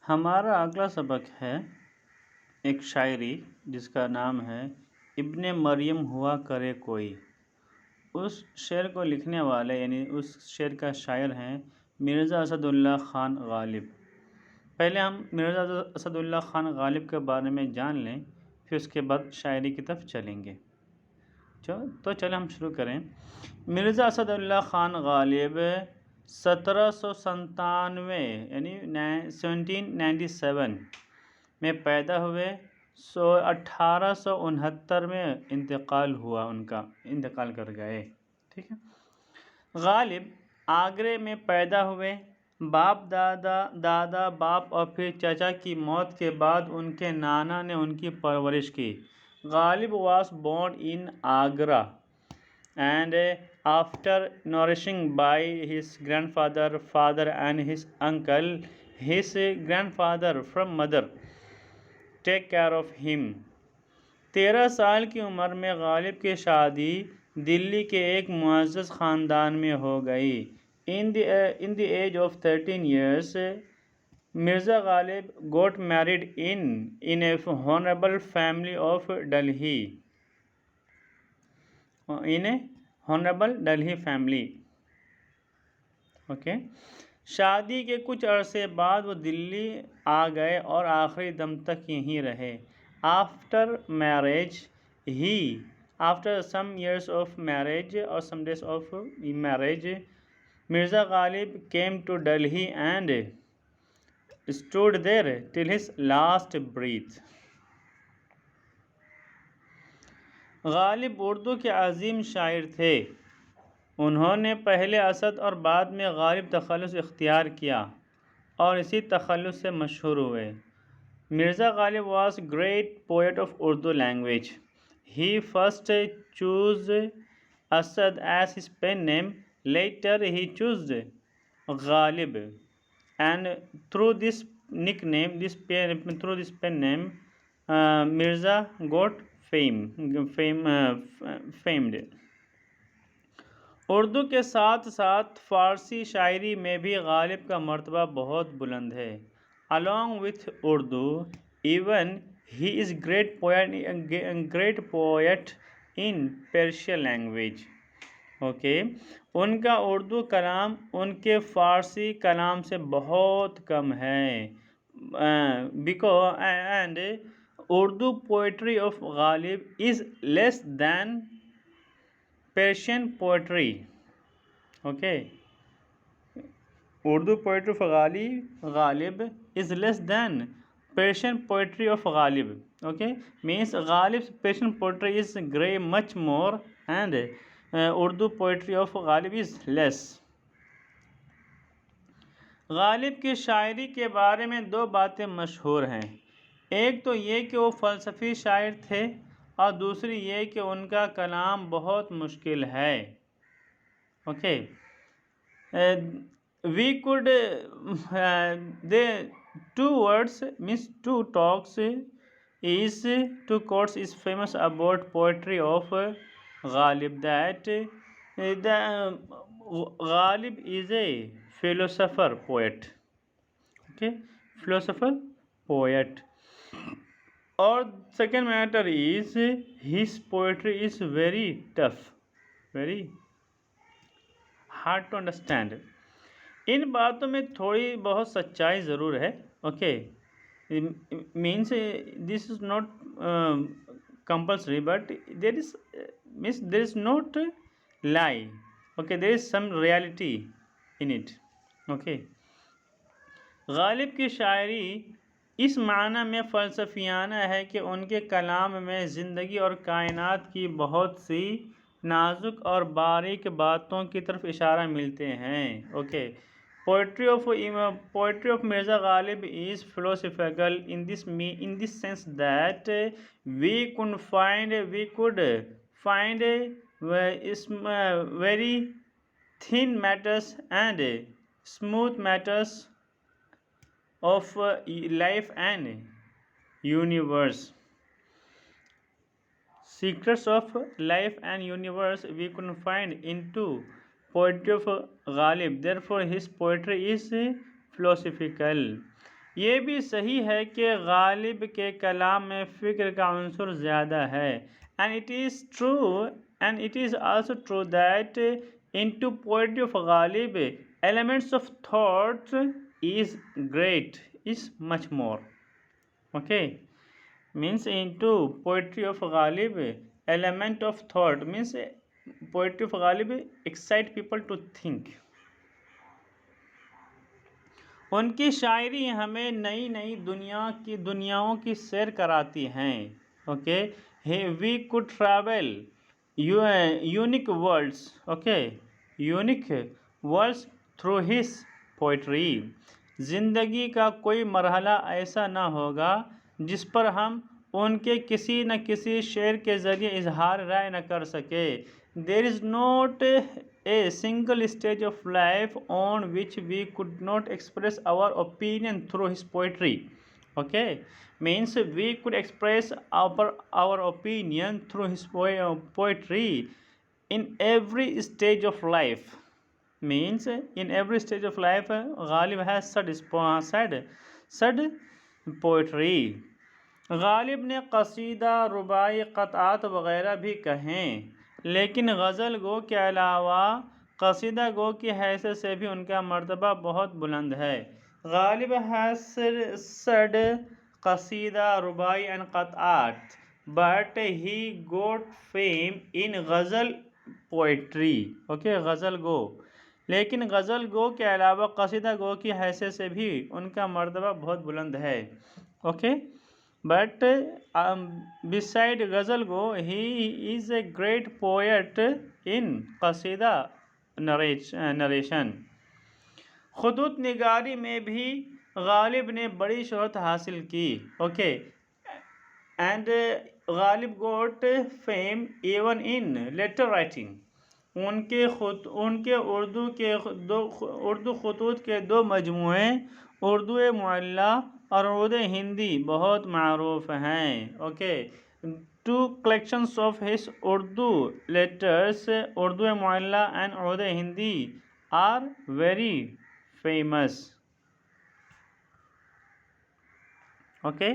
हमारा अगला सबक है एक शायरी जिसका नाम है इब्ने मरियम हुआ करे कोई। उस शेर को लिखने वाले यानी उस शेर का शायर हैं मिर्ज़ा असदुल्ला ख़ान गालिब। पहले हम मिर्ज़ा असदुल्ला ख़ान गालिब के बारे में जान लें, फिर उसके बाद शायरी की तरफ चलेंगे। तो चले हम शुरू करें। मिर्ज़ा असदुल्ला ख़ान गालिब 1797 यानी 1797 में पैदा हुए। 1869 में उनका इंतकाल कर गए। ठीक है। गालिब आगरे में पैदा हुए। बाप और फिर चाचा की मौत के बाद उनके नाना ने उनकी परवरिश की। Ghalib was born in Agra and after nourishing by his father and his uncle, his grandfather from mother take care of him. 13 साल की उम्र में गालिब की शादी दिल्ली के एक मुअज़्ज़ज़ ख़ानदान में हो गई। In the age of 13 years, Mirza Ghalib got married in a honorable family of Delhi. In a honorable Delhi family. Okay. शादी के कुछ अरसे बाद वो दिल्ली आ गए और आखिरी दम तक यहीं रहे। After some years of marriage or some days of marriage, Mirza Ghalib came to Delhi and stood there till his last breath. Ghalib Urdu के अजीम शायर थे। उन्होंने पहले असद और बाद में गालिब तखल्लुस इख्तियार किया और इसी तखल्लुस से मशहूर हुए। Mirza Ghalib was great poet of Urdu language. He first chose Asad as his pen name. Later he chose Ghalib, and through this pen name, Mirza got famed. Urdu के साथ साथ फ़ारसी शायरी में भी गालिब का मर्तबा बहुत बुलंद है। Along with Urdu, even he is great poet in Persian language. Okay. उनका उर्दू कलाम उनके फ़ारसी कलाम से बहुत कम है। and Urdu poetry of Ghalib is less than Persian poetry. Okay. Urdu poetry of Ghalib is less than Persian poetry of Ghalib. Okay. Means Ghalib's Persian poetry is much more and Urdu poetry of Ghalib is less. Ghalib की शायरी के बारे में दो बातें मशहूर हैं। एक तो ये कि वो फ़लसफ़ी शायर थे और दूसरी ये कि उनका कलाम बहुत मुश्किल है। Okay. We could they two words means two talks is two quotes is famous about poetry of Ghalib that Ghalib is a philosopher poet. Okay, philosopher poet. Or second matter is his poetry is very tough, very hard to understand. इन बातों में थोड़ी बहुत सच्चाई ज़रूर है। Okay. Means this is not compulsory but there is not lie. Okay, there is some reality in it. Okay. Ghalib की शायरी इस माना में फ़लसफ़ियाना है कि उनके कलाम में ज़िंदगी और कायनात की बहुत सी नाजुक और बारीक बातों की तरफ इशारा मिलते हैं। Okay. Poetry of Mirza Ghalib is philosophical in this sense that we could find very thin matters and smooth matters of life and universe. Secrets of life and universe we could find into poetry of Ghalib. Therefore his poetry is philosophical. ये भी सही है कि गालिब के कलाम में फ़िक्र का अंसुर ज़्यादा है। And it is also true that into poetry of Ghalib, elements of thought is great, is much more. Okay, means into poetry of Ghalib, element of thought means poetry of Ghalib excite people to think. उनकी शायरी हमें नई नई दुनियाओं की सैर कराती हैं. Okay, we could travel unique worlds. Okay, unique worlds through his poetry. ज़िंदगी का कोई मरहला ऐसा ना होगा जिस पर हम उनके किसी न किसी शेर के ज़रिए इजहार राय न कर सके. There is not a single stage of life on which we could not express our opinion through his poetry. Okay, means we could express our opinion through his poetry in every stage of life. Means in every stage of life Ghalib has said poetry. Ghalib ने कसीदा, रुबाई, क़तात वग़ैरह भी कहें, लेकिन गज़ल गो के अलावा कसीदा गो की हैसियत से भी उनका मर्तबा बहुत बुलंद है. गालिब हैज़ said कसीदा, रुबाई एंड क़तात, but he got fame in ghazal poetry. Okay, गज़ल गो, लेकिन गज़ल गो के अलावा कसीदा गो की हैसियत से भी उनका मर्तबा बहुत बुलंद है. Okay, but beside ghazal go, he is a great poet in qasida narration. खुदूत निगारी में भी गालिब ने बड़ी शोहरत हासिल की. Okay, and Ghalib got fame even in letter writing. उनके उर्दू खतूत के दो मजमूए, उर्दू मुअल्ला और उर्दू हिंदी, बहुत मारूफ हैं. Okay, two collections of his Urdu letters, Urdu Mualla and Urdu Hindi, are very famous. Okay.